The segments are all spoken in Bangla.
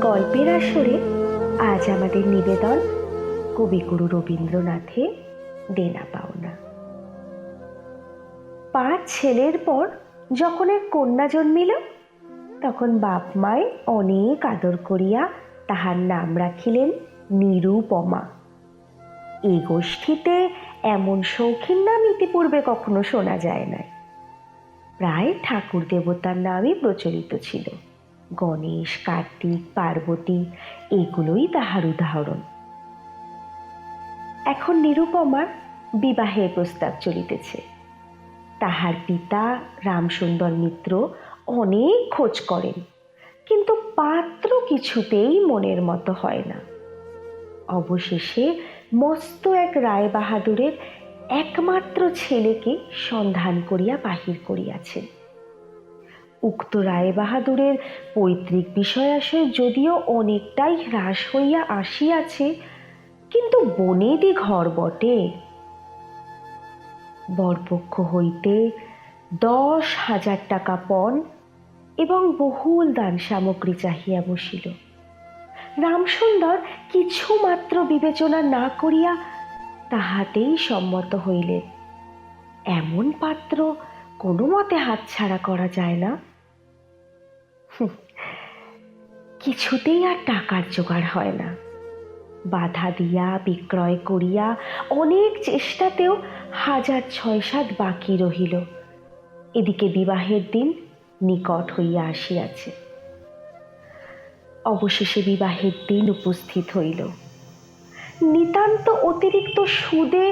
গল্পের আসরে আজ আমাদের নিবেদন কবিগুরু রবীন্দ্রনাথের দেনা পাওনা। 5 ছেলের পর যখন এক কন্যা জন্মিল, তখন বাপ মায় অনেক আদর করিয়া তাহার নাম রাখিলেন নিরুপমা। এই গোষ্ঠীতে এমন শৌখিন নাম ইতিপূর্বে কখনো শোনা যায় নাই। প্রায় ঠাকুর দেবতার নামই প্রচলিত ছিল। গণেশ, কার্তিক, পার্বতী এগুলোই তাহার উদাহরণ। এখন নিরুপমার বিবাহের প্রস্তাব চলিতেছে। তাহার পিতা রামসুন্দর মিত্র অনেক খোঁজ করেন, কিন্তু পাত্র কিছুতেই মনের মতো হয় না। অবশেষে মস্ত এক রায় বাহাদুরের একমাত্র ছেলেকে সন্ধান করিয়া বাহির করিয়াছেন। উক্ত রায় বাহাদুরের পৈতৃক বিষয়াশয় যদিও অনেকটাই হ্রাস হইয়া আসিয়াছে, কিন্তু বনেদি ঘর বটে। বরপক্ষ হইতে 10,000 টাকা পণ এবং বহুল দান সামগ্রী চাহিয়া বসিল। রামসুন্দর কিছুমাত্র বিবেচনা না করিয়া তাহাতেই সম্মত হইলেন। এমন পাত্র কোনো মতে হাতছাড়া করা যায় না। কিছুতেই আর টাকার জোগাড় হয় না। বাধা দিয়া বিক্রয় করিয়া অনেক চেষ্টাতেও 1,006-7 বাকি রহিল। এদিকে বিবাহের দিন নিকট হইয়া আসিয়াছে। অবশেষে বিবাহের দিন উপস্থিত হইল। নিতান্ত অতিরিক্ত সুদে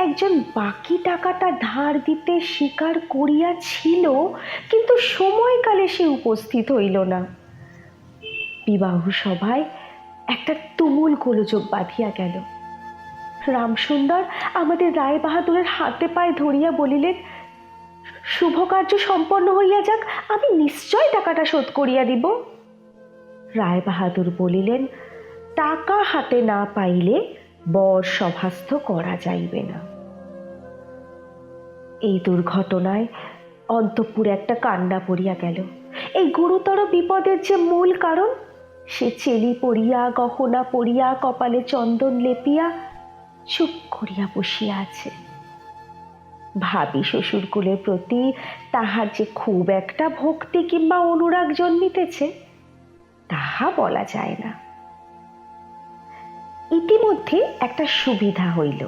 একজন বাকি টাকাটা ধার দিতে স্বীকার করিয়াছিল, কিন্তু সময়কালে সে উপস্থিত হইল না। বিবাহ সভায় একটা তুমুল গোলযোগ বাঁধিয়া গেল। রামসুন্দর আমাদের রায় বাহাদুরের হাতে পায়ে ধরিয়া বলিলেন, শুভ কার্য সম্পন্ন হইয়া যাক, আমি নিশ্চয় টাকাটা শোধ করিয়া দিব। রায় বাহাদুর বলিলেন, টাকা হাতে না পাইলে বর সভাস্থ করা যাইবে না। এই দুর্ঘটনায় অন্তঃপুরে একটা কান্না পড়িয়া গেল। এই গুরুতর বিপদের যে মূল কারণ, সে চেলি পড়িয়া, গহনা পড়িয়া, কপালে চন্দন লেপিয়া চুপ করিয়া বসিয়া আছে। ভাবি শ্বশুরকুলের প্রতি তাহার যে খুব একটা ভক্তি কিংবা অনুরাগ জন্মিতেছে, তাহা বলা যায় না। ইতিমধ্যে একটা সুবিধা হইল।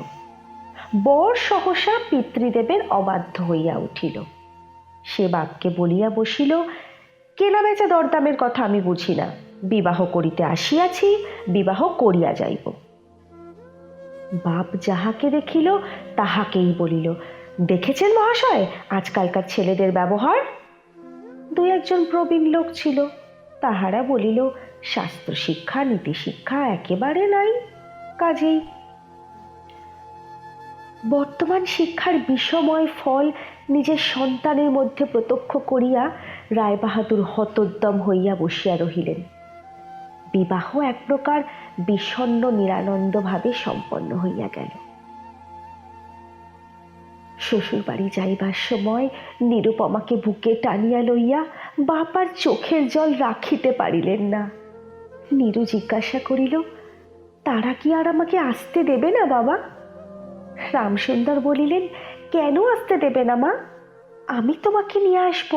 বর সহসা পিতৃদেবের অবাধ্য হইয়া উঠিল। সে বাপকে বলিয়া বসিল, কেনা বেচা দরদামের কথা আমি বুঝি না, বিবাহ করিতে আসিয়াছি, বিবাহ করিয়া যাইব। বাপ যাহাকে দেখিল তাহাকেই বলিল, দেখেছেন মহাশয় আজকালকার ছেলেদের ব্যবহার? 2-1 প্রবীণ লোক ছিল, তাহারা বলিল, শাস্ত্র শিক্ষা নীতি শিক্ষা একেবারে নাই। কাজেই বর্তমান শিক্ষার বিষময় ফল নিজের সন্তানের মধ্যে প্রত্যক্ষ করিয়া রায় বাহাদুর হতোদ্যম হইয়া বসিয়া রহিলেন। বিবাহ এক প্রকার বিষণ্ণ নিরানন্দ ভাবে সম্পন্ন হইয়া গেল। শ্বশুর বাড়ি যাইবার সময় নিরুপমাকে বুকে টানিয়া লইয়া বাপার চোখের জল রাখিতে পারিলেন না। নীরু জিজ্ঞাসা করিল, তারা কি আর আমাকে আসতে দেবে না বাবা? রামসুন্দর বলিলেন, কেন আসতে দেবে না মা, আমি তোমাকে নিয়ে আসব।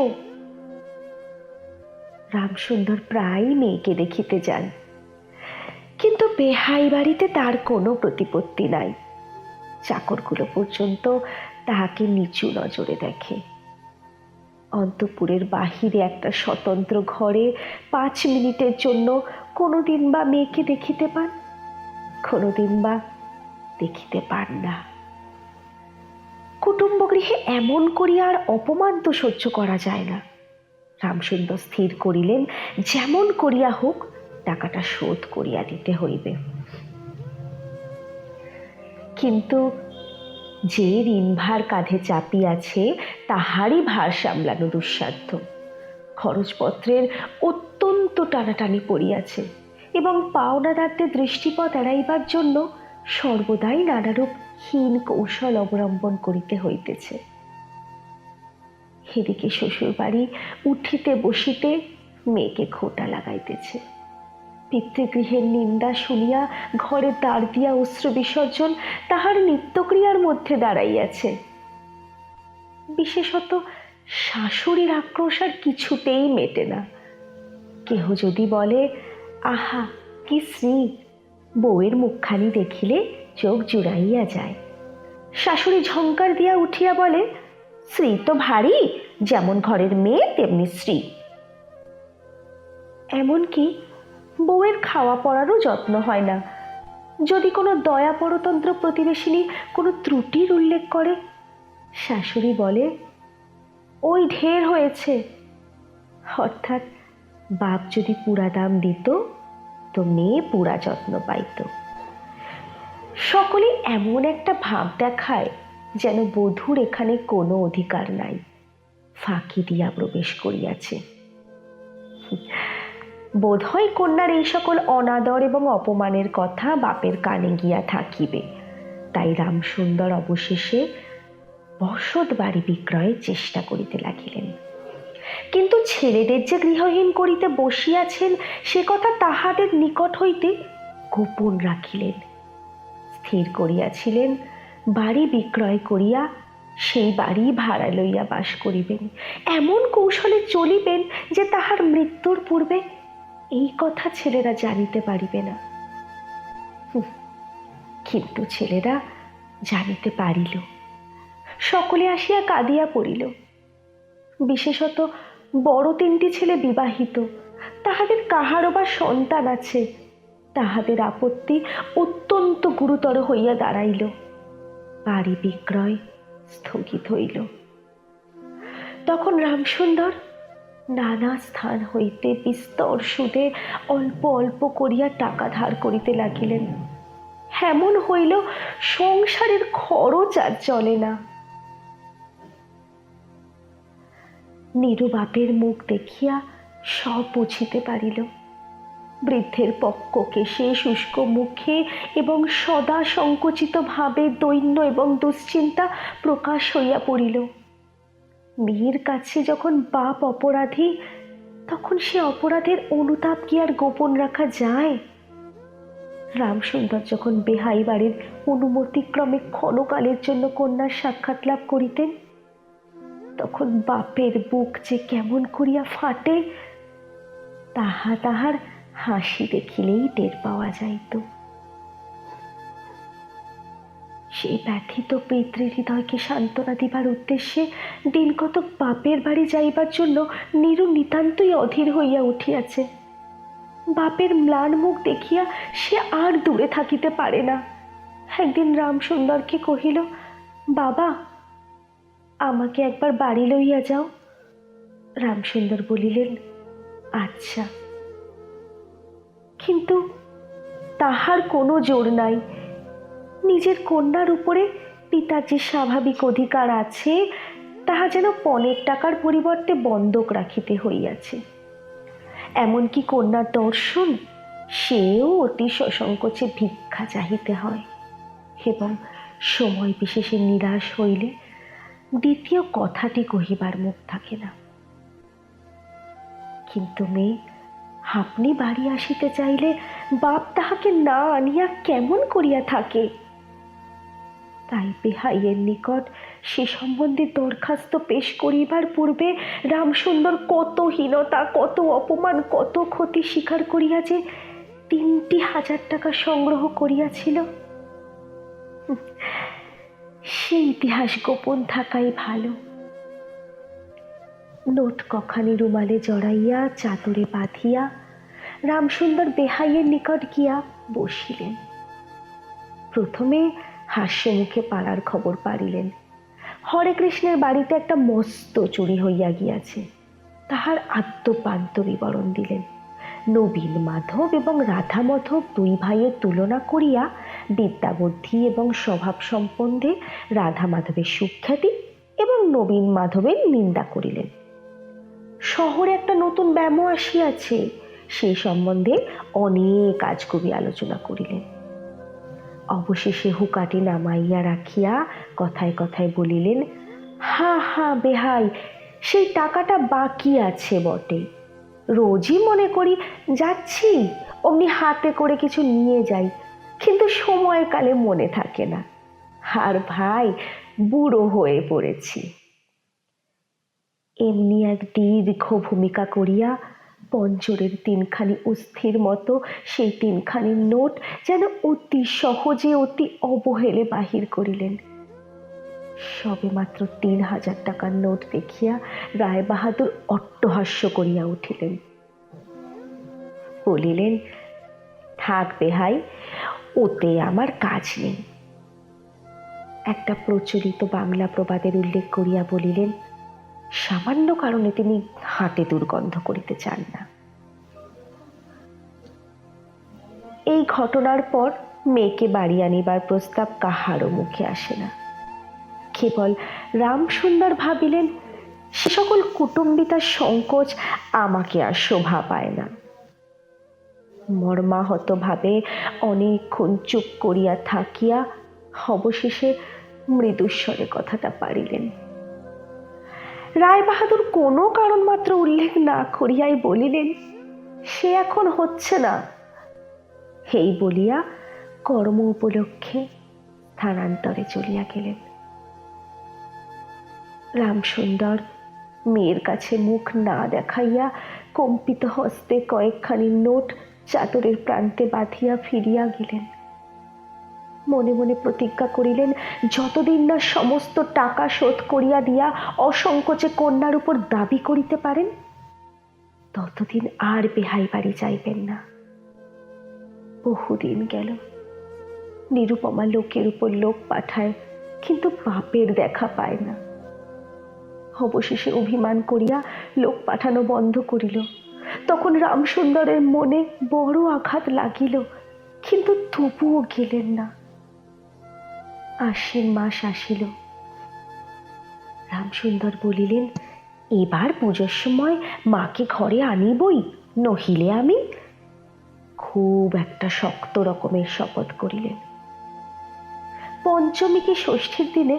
রামসুন্দর প্রায় মেয়েকে দেখিতে যান, কিন্তু বেহাই বাড়িতে তার কোনো প্রতিপত্তি নাই। চাকরগুলো পর্যন্ত তাহাকে নিচু নজরে দেখে। অন্তঃপুরের বাহিরে একটা স্বতন্ত্র ঘরে 5 মিনিটের জন্য কোনোদিন বা মেয়েকে দেখিতে পান, কোনোদিন বা দেখিতে পান না। কুটুম্ব গৃহে এমন করিয়া আর অপমান তো সহ্য করা যায় না। রামসুন্দর স্থির করিলেন, যেমন করিয়া হোক টাকাটা শোধ করিয়া দিতে হইবে। কিন্তু যে ঋণভার কাঁধে চাপিয়াছে তাহারই ভার সামলানো দুঃসাধ্য। খরচপত্রের অত্যন্ত টানাটানি পড়িয়াছে এবং পাওনাদারদের দৃষ্টিপথ এড়াইবার জন্য সর্বদাই নানারূপ হীন কৌশল অবলম্বন করিতে হইতেছে। এদিকে শ্বশুর বাড়ি উঠিতে বসিতে মেয়েকে খোঁটা লাগাইতেছে। পিতৃগৃহের নিন্দা শুনিয়া ঘরে দ্বার দিয়া অশ্রু বিসর্জন তাহার নিত্যক্রিয়ার মধ্যে দাঁড়াইয়াছে। বিশেষত শাশুড়ির আক্রোশ আর কিছুতেই মেটে না। কেহ যদি বলে, আহা কি শ্রী, বউয়ের মুখখানি দেখিলে চোখ জুড়াইয়া যায়, শাশুড়ি ঝংকার দিয়া উঠিয়া বলে, শ্রী তো ভারী, যেমন ঘরের মেয়ে তেমনি শ্রী। এমনকি বউয়ের খাওয়া পড়ারও যত্ন হয় না। যদি কোনো দয়া পরতন্ত্র প্রতিবেশিনী কোনো ত্রুটির উল্লেখ করে, শাশুড়ি বলে, ওই ঢের হয়েছে। অর্থাৎ বাপ যদি পুরা দাম দিত তো মেয়ে পুরা যত্ন পাইত। সকলে এমন একটা ভাব দেখায় যেন বধূর এখানে কোনো অধিকার নাই, ফাঁকি দিয়া প্রবেশ করিয়াছে। বোধ হয় কন্যার এই সকল অনাদর এবং অপমানের কথা বাপের কানে গিয়া থাকিবে, তাই রামসুন্দর অবশেষে বসত বাড়ি বিক্রয়ের চেষ্টা করিতে লাগিলেন। কিন্তু ছেলেদের যে গৃহহীন করিতে বসিয়াছেন সে কথা তাহাদের নিকট হইতে গোপন রাখিলেন। স্থির করিয়াছিলেন বাড়ি বিক্রয় করিয়া সেই বাড়ি ভাড়া লইয়া বাস করিবেন, এমন কৌশলে চলিবেন যে তাহার মৃত্যুর পূর্বে এই কথা ছেলেরা জানিতে পারিবে না। কিন্তু ছেলেরা জানিতে পারিল। সকলে আসিয়া কাঁদিয়া পড়িল। বিশেষত বড় তিনটি ছেলে বিবাহিত, তাহাদের কাহারও বা সন্তান আছে। তাহাদের আপত্তি অত্যন্ত গুরুতর হইয়া দাঁড়াইল। বাড়ি বিক্রয় স্থগিত হইল। তখন রামসুন্দর নানা স্থান হইতে বিস্তর সুদে অল্প অল্প করিয়া টাকা ধার করিতে লাগিলেন। এমন হইল সংসারের খরচ আর চলে না। নীরু বাপের মুখ দেখিয়া সব বুঝিতে পারিল। বৃদ্ধের পক্ক কেশে, শুষ্ক মুখে এবং সদা সংকুচিত ভাবে দৈন্য এবং দুশ্চিন্তা প্রকাশ হইয়া পড়িল। মেয়ের কাছে যখন বাপ অপরাধী, তখন সে অপরাধের অনুতাপ কি আর গোপন রাখা যায়? রামসুন্দর যখন বেহাই বাড়ির অনুমতিক্রমে ক্ষণকালের জন্য কন্যার সাক্ষাৎ লাভ করিতেন, তখন বাপের বুক যে কেমন করিয়া ফাটে তাহা তাহার হাসি দেখিলেই টের পাওয়া যাইত। সেই ব্যথিত পিতৃহৃদয়কে সান্ত্বনা দিবার উদ্দেশ্যে দিনকতক বাপের বাড়ি যাইবার জন্য নীরু নিতান্তই অধীর হইয়া উঠিয়াছে। বাপের ম্লান মুখ দেখিয়া সে আর দূরে থাকিতে পারে না। একদিন রামসুন্দরকে কহিল, বাবা, আমাকে একবার বাড়ি লইয়া যাও। রামসুন্দর বলিলেন, আচ্ছা। কিন্তু তাহার কোনো জোর নাই। নিজের কন্যার উপরে পিতার যে স্বাভাবিক অধিকার আছে তাহা যেন পণের টাকার পরিবর্তে বন্ধক রাখিতে হইয়াছে। এমনকি কন্যার দর্শন সেও অতি সসংকোচে ভিক্ষা চাহিতে হয়, এবং সময় বিশেষে নিরাশ হইলে দ্বিতীয় কথাটি কহিবার মুখ থাকে না। কিন্তু মেয়ে, আপনি বাড়ি আসিতে চাইলে বাপ তাহাকে না আনিয়া কেমন করিয়া থাকে? তাই বেহাইয়ের নিকট সে সম্বন্ধে দরখাস্ত পেশ করিবার পূর্বে রামসুন্দর কত হীনতা, কত অপমান, কত ক্ষতি স্বীকার করিয়া যে 3,000 টাকা সংগ্রহ করিয়াছিল, সে ইতিহাস গোপন থাকাই ভালো। নোট কখানি রুমালে জড়াইয়া চাদরে বাঁধিয়া রামসুন্দর বেহাইয়ের নিকট গিয়া বসিলেন। প্রথমে হাস্য মুখে পাড়ার খবর পাড়িলেন। হরে কৃষ্ণের বাড়িতে একটা মস্ত চুরি হইয়া গিয়াছে, তাহার আদ্যপান্ত বিবরণ দিলেন। নবীন মাধব এবং রাধা মাধব দুই ভাইয়ের তুলনা করিয়া বিদ্যাবুদ্ধি এবং স্বভাব সম্বন্ধে রাধা মাধবের সুখ্যাতি এবং নবীন মাধবের নিন্দা করিলেন। শহরে একটা নতুন ব্যায়াম আসিয়াছে, সেই সম্বন্ধে অনেক আজগুবি আলোচনা করিলেন। অবশেষে হুকাটি নামাইয়া রাখিয়া কথায় কথায় বলিলেন, হা হা বেহাই, সেই টাকাটা বাকি আছে বটে। রোজই মনে করি যাচ্ছি, অমনি হাতে করে কিছু নিয়ে যাই, কিন্তু সময়কালে মনে থাকে না। আর ভাই, বুড়ো হয়ে পড়েছি। এমনি এক দীর্ঘ ভূমিকা করিয়া পঞ্জরের তিনখানি অস্থির মতো সেই তিনখানি নোট যেন অতি সহজে অতি অবহেলে বাহির করিলেন। সবে মাত্র ৩,০০০ টাকার নোট দেখিয়া রায় বাহাদুর অট্টহাস্য করিয়া উঠিলেন, বলিলেন, থাক বেহাই, ওতে আমার কাজ নেই। একটা প্রচলিত বাংলা প্রবাদের উল্লেখ করিয়া বলিলেন, সামান্য কারণে তিনি হাতে দুর্গন্ধ করিতে চান না। এই ঘটনার পর মেয়েকে বাড়ি আনিবার প্রস্তাব কাহারও মুখে আসে না। কেবল রামসুন্দর ভাবিলেন, সে সকল কুটুম্বিতার সংকোচ আমাকে আর শোভা পায় না। মর্মাহত ভাবে অনেকক্ষণ চুপ করিয়া থাকিয়া অবশেষে মৃদুস্বরে কথাটা পারিলেন। রায় বাহাদুর কোনো কারণ মাত্র উল্লেখ না করিয়াই বলিলেন, সে এখন হচ্ছে না। এই বলিয়া কর্ম উপলক্ষে স্থানান্তরে চলিয়া গেলেন। রামসুন্দর মেয়ের কাছে মুখ না দেখাইয়া কম্পিত হস্তে কয়েকখানি নোট চাদরের প্রান্তে বাঁধিয়া ফিরিয়া গেলেন। মনে মনে প্রতিজ্ঞা করিলেন, যতদিন না সমস্ত টাকা শোধ করিয়া দিয়া অসংকোচে কন্যার উপর দাবি করিতে পারেন, ততদিন আর বেহাই বাড়ি যাইবেন না। বহুদিন গেল, নিরুপমা লোকের উপর লোক পাঠায়, কিন্তু বাপের দেখা পায় না। অবশেষে অভিমান করিয়া লোক পাঠানো বন্ধ করিল। তখন রামসুন্দরের মনে বড় আঘাত লাগিল, কিন্তু তবুও গেলেন না। আশ্বিন মাস আসিল। রামসুন্দর বলিলেন, এবার পুজোর সময় মাকে ঘরে আনিবই, নহিলে আমি। খুব একটা শক্ত রকমের শপথ করিলেন। পঞ্চমী কি ষষ্ঠীর দিনে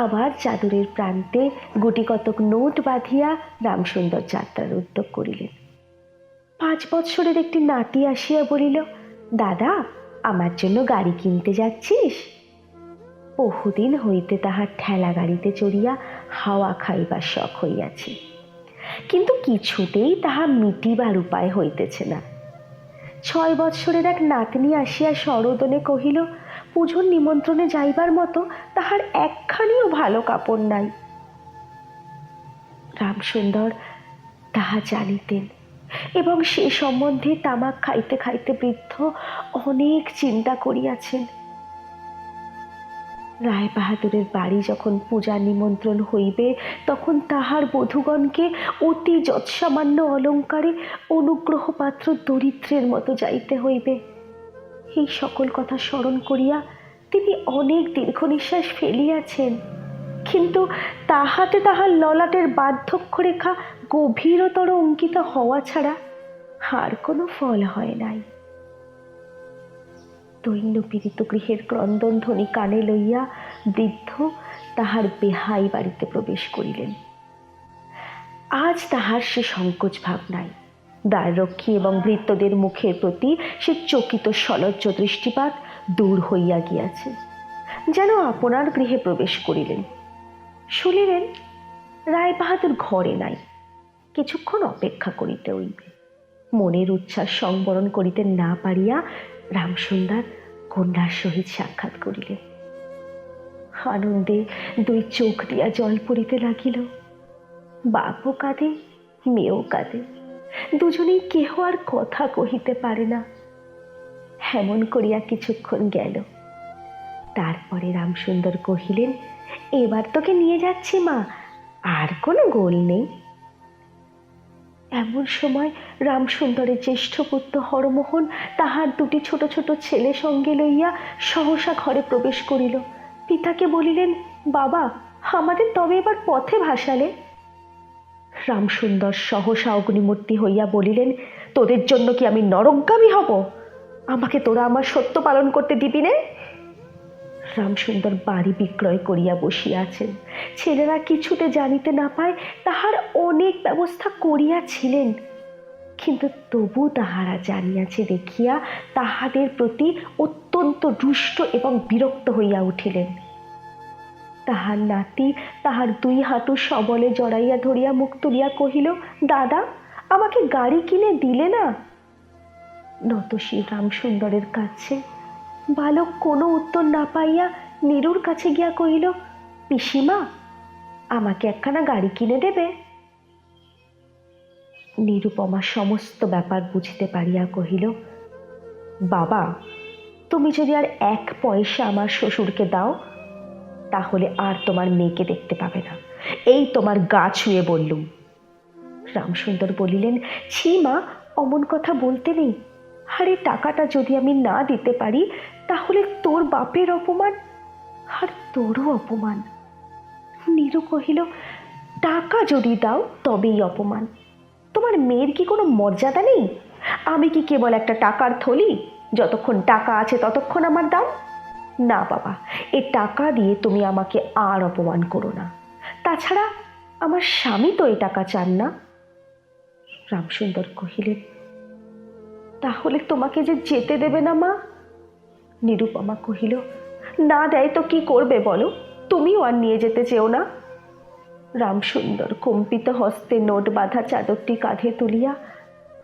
আবার চাদরের প্রান্তে গুটি কতক নোট বাঁধিয়া রামসুন্দর যাত্রার উদ্যোগ করিলেন। 5 বৎসরের একটি নাতি আসিয়া বলিল, দাদা, আমার জন্য গাড়ি কিনতে যাচ্ছিস? বহুদিন হইতে তাহার ঠেলা গাড়িতে চড়িয়া হাওয়া খাইবার শখ হইয়াছে, কিন্তু কিছুতেই তাহা মিটিবার উপায় হইতেছে না। 6 বৎসরের এক নাতনি আসিয়া সরোদনে কহিল, পুজোর নিমন্ত্রণে যাইবার মতো তাহার একখানিও ভালো কাপড় নাই। রামসুন্দর তাহা জানিতেন এবং সে সম্বন্ধে তামাক খাইতে খাইতে বৃদ্ধ অনেক চিন্তা করিয়াছেন। রায় বাহাদুরের বাড়ি যখন পূজার নিমন্ত্রণ হইবে, তখন তাহার বধূগণকে অতি যৎসামান্য অলঙ্কারে অনুগ্রহপাত্র দরিদ্রের মতো যাইতে হইবে। এই সকল কথা স্মরণ করিয়া তিনি অনেক দীর্ঘ নিঃশ্বাস ফেলিয়াছেন, কিন্তু তাহাতে তাহার ললাটের বার্ধক্যরেখা গভীরতর অঙ্কিত হওয়া ছাড়া আর কোনো ফল হয় নাই। দৈন্য পীড়িত গৃহের ক্রন্দন ধ্বনি কানে লইয়া বৃদ্ধ তাহার বেহাই বাড়িতে প্রবেশ করিলেন। আজ তাহার সে সংকোচ ভাব নাই। দ্বাররক্ষী এবং ভৃত্যদের মুখের প্রতি সে চকিত সলজ্জ দৃষ্টিপাত দূর হইয়া গিয়াছে, যেন আপনার গৃহে প্রবেশ করিলেন। শুনিলেন রায় বাহাদুর ঘরে নাই, কিছুক্ষণ অপেক্ষা করিতে হইবে। মনের উচ্ছ্বাস সংবরণ করিতে না পারিয়া রামসুন্দর কন্যার সহিত সাক্ষাৎ করিলেন। আনন্দে 2 চোখ দিয়া জল পড়িতে লাগিল। বাপও কাঁদে, মেয়েও কাঁদে, দুজনেই কেহ আর কথা কহিতে পারে না। এমন করিয়া কিছুক্ষণ গেল। তারপরে রামসুন্দর কহিলেন, এবার তোকে নিয়ে যাচ্ছি মা, আর কোনো গোল নেই। এমন সময় রামসুন্দরের জ্যেষ্ঠ পুত্র হরমোহন তাহার 2টি ছোট ছোট ছেলে সঙ্গে লইয়া সহসা ঘরে প্রবেশ করিল। পিতাকে বলিলেন, বাবা, আমাদের তবে এবার পথে ভাসালে। রামসুন্দর সহসা অগ্নিমূর্তি হইয়া বলিলেন, তোদের জন্য কি আমি নরকগামী হব? আমাকে তোরা আমার সত্য পালন করতে দিবি নে? রামসুন্দর বাড়ি বিক্রয় করিয়া বসিয়াছেন। ছেলেরা কিছুতে জানিতে না পায় তাহার অনেক ব্যবস্থা করিয়াছিলেন। কিন্তু তবু তাহারা জানিয়াছে দেখিয়া তাহাদের প্রতি অত্যন্ত রুষ্ট এবং বিরক্ত হইয়া উঠিলেন। তাহার নাতি তাহার দুই হাঁটু সবলে জড়াইয়া ধরিয়া মুখ তুলিয়া কহিল, দাদা, আমাকে গাড়ি কিনে দিলে না? নতশির রামসুন্দরের কাছে বালক কোনো উত্তর না পাইয়া নীরুর কাছে গিয়া কহিল, পিসিমা, আমাকে একখানা গাড়ি কিনে দেবে? নিরুপমা সমস্ত ব্যাপার বুঝতে পারিয়া কহিল, বাবা, তুমি যদি আর 1 পয়সা আমার শ্বশুরকে দাও, তাহলে আর তোমার মেয়েকে দেখতে পাবে না। এই তোমার গা ছুঁয়ে বললুম। রামসুন্দর বলিলেন, ছি মা, অমন কথা বলতে নেই। আরে টাকাটা যদি আমি না দিতে পারি, তাহলে তোর বাপের অপমান আর তোরও অপমান। নীরু কহিল, টাকা যদি দাও তবেই অপমান। তোমার মেয়ের কি কোনো মর্যাদা নেই? আমি কি কেবল একটা টাকার থলি? যতক্ষণ টাকা আছে ততক্ষণ আমার দাম। না বাবা, এ টাকা দিয়ে তুমি আমাকে আর অপমান করো না। তাছাড়া আমার স্বামী তো এই টাকা চান না। রামসুন্দর কহিলেন, তাহলে তোমাকে যে যেতে দেবে না মা? নিরুপমা কহিল, না দেয় তো কি করবে বলো? তুমিও আর নিয়ে যেতে চেও না। রামসুন্দর কম্পিত হস্তে নোট বাঁধা চাদরটি কাঁধে তুলিয়া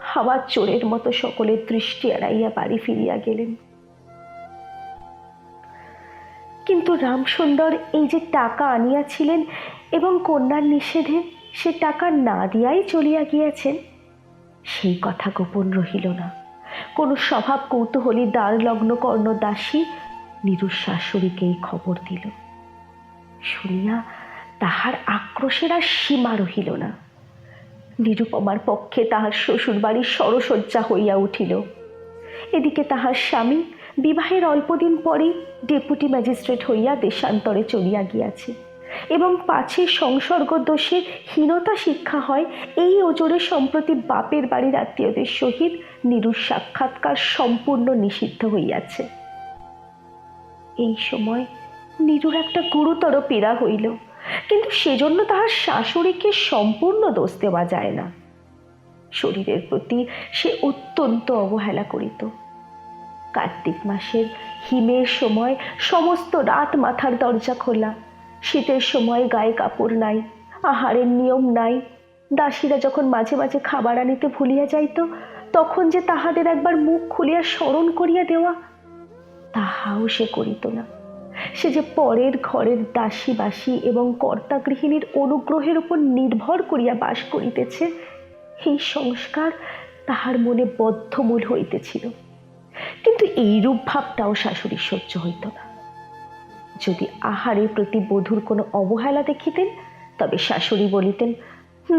হাওয়ার চোরের মতো সকলের দৃষ্টি এড়াইয়া বাড়ি ফিরিয়া গেলেন। কিন্তু রামসুন্দর এই যে টাকা আনিয়াছিলেন এবং কন্যার নিষেধে সে টাকা না দিয়াই চলিয়া গিয়াছেন, সেই কথা গোপন রহিল না। কোন স্বভাব কৌতূহলী দ্বারলগ্ন কর্ণদাসী নীরুর শাশুড়িকে এই খবর দিল। শুনিয়া তাহার আক্রোশের আর সীমা রহিল না। নিরুপমার পক্ষে তাহার শ্বশুর বাড়ির সরসজ্জা হইয়া উঠিল। এদিকে তাহার স্বামী বিবাহের অল্পদিন পরেই ডেপুটি ম্যাজিস্ট্রেট হইয়া দেশান্তরে চলিয়া গিয়াছে এবং পাছে সংসর্গ দোষের হীনতা শিক্ষা হয়, এই ওজোরে সম্প্রতি বাপের বাড়ির আত্মীয়দের সহিত নীরুর সাক্ষাৎকার সম্পূর্ণ নিষিদ্ধ হইয়াছে। এই সময় নীরুর একটা গুরুতর পীড়া হইল, কিন্তু সেজন্য তাহার শাশুড়িকে সম্পূর্ণ দোষ দেওয়া যায় না। শরীরের প্রতি সে অত্যন্ত অবহেলা করিত। কার্তিক মাসের হিমের সময় সমস্ত রাত মাথার দরজা খোলা, শীতের সময় গায়ে কাপড় নাই, আহারের নিয়ম নাই। দাসীরা যখন মাঝে মাঝে খাবার আনিতে ভুলিয়া যাইত, তখন যে তাহাদের একবার মুখ খুলিয়া স্মরণ করিয়া দেওয়া, তাহাও সে করিত না। সে যে পরের ঘরের দাসীবাসী এবং কর্তা গৃহিণীর অনুগ্রহের উপর নির্ভর করিয়া বাস করিতেছে, এই সংস্কার তাহার মনে বদ্ধমূল হইতেছিল। কিন্তু এইরূপ ভাবটাও শাশুড়ির সহ্য হইত না। যদি আহারের প্রতি বধূর কোনো অবহেলা দেখিতেন, তবে শাশুড়ি বলিতেন,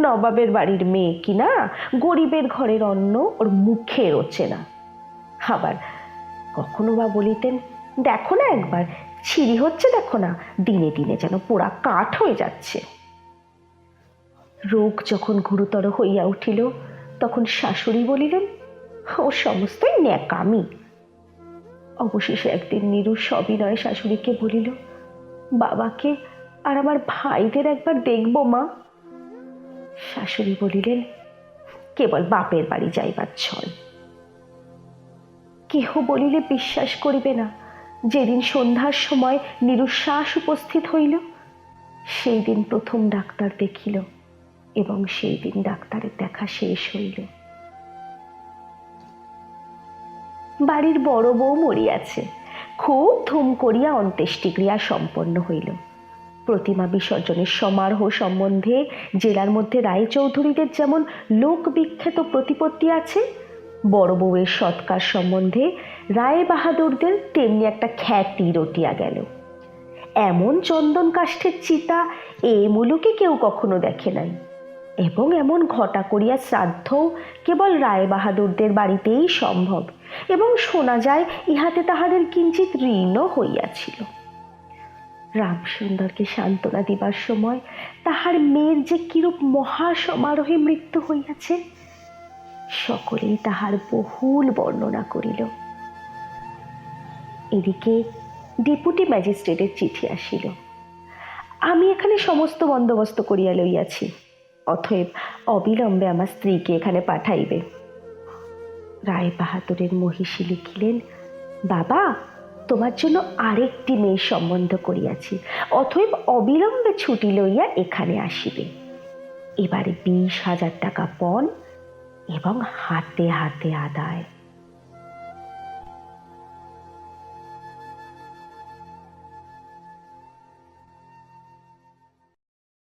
নবাবের বাড়ির মেয়ে কিনা, গরিবের ঘরের অন্ন ওর মুখে রোচে না। আবার কখনো বা বলিতেন, দেখো না একবার ছিঁড়ি হচ্ছে, দেখো না, দিনে দিনে যেন পোড়া কাঠ হয়ে যাচ্ছে। রোগ যখন গুরুতর হইয়া উঠিল, তখন শাশুড়ি বলিলেন, ও সমস্তই ন্যাকামি। অবশেষে একদিন নীরু সবিনয়ে শাশুড়িকে বলিল, বাবাকে আর আমার ভাইদের একবার দেখবো মা। শাশুড়ি বলিলেন, কেবল বাপের বাড়ি যাইবার ছল। কেহ বলিলে বিশ্বাস করিবে না, যেদিন সন্ধ্যার সময় নীরুর শ্বাস উপস্থিত হইল, সেই দিন প্রথম ডাক্তার দেখিল এবং সেই দিন ডাক্তারের দেখা শেষ হইল। বাড়ির বড় বউ মরিয়াছে। খুব ধুম করিয়া অন্ত্যেষ্টিক্রিয়া সম্পন্ন হইল। প্রতিমা বিসর্জনের সমারোহ সম্বন্ধে জেলার মধ্যে রায়চৌধুরীদের যেমন লোক বিখ্যাত প্রতিপত্তি আছে, বড় বউয়ের সৎকার সম্বন্ধে রায় বাহাদুরদের তেমনি একটা খ্যাতি রটিয়া গেল। এমন চন্দন কাষ্ঠের চিতা এ মুলুকে কেউ কখনো দেখে নাই, এবং এমন ঘটা করিয়া শ্রাদ্ধ কেবল রায় বাহাদুরদের বাড়িতেই সম্ভব, এবং শোনা যায় ইহাতে তাহাদের কিঞ্চিত ঋণও হইয়াছিল। রামসুন্দরকে সান্ত্বনা দিবার সময় তাহার মেয়ের যে কিরূপ মহা সমারোহে মৃত্যু হইয়াছে, সকলেই তাহার বহুল বর্ণনা করিল। এদিকে ডেপুটি ম্যাজিস্ট্রেটের চিঠি আসিল। আমি এখানে সমস্ত বন্দোবস্ত করিয়া লইয়াছি, অতএব অবিলম্বে আমার স্ত্রীকে এখানে পাঠাইবে। রায় বাহাদুরের মহিষী লিখিলেন, বাবা, তোমার জন্য আরেকটি মেয়ের সম্বন্ধ করিয়াছি, অতএব অবিলম্বে ছুটি লইয়া এখানে আসিবে। এবারে 20,000 টাকা পণ এবং হাতে হাতে আদায়।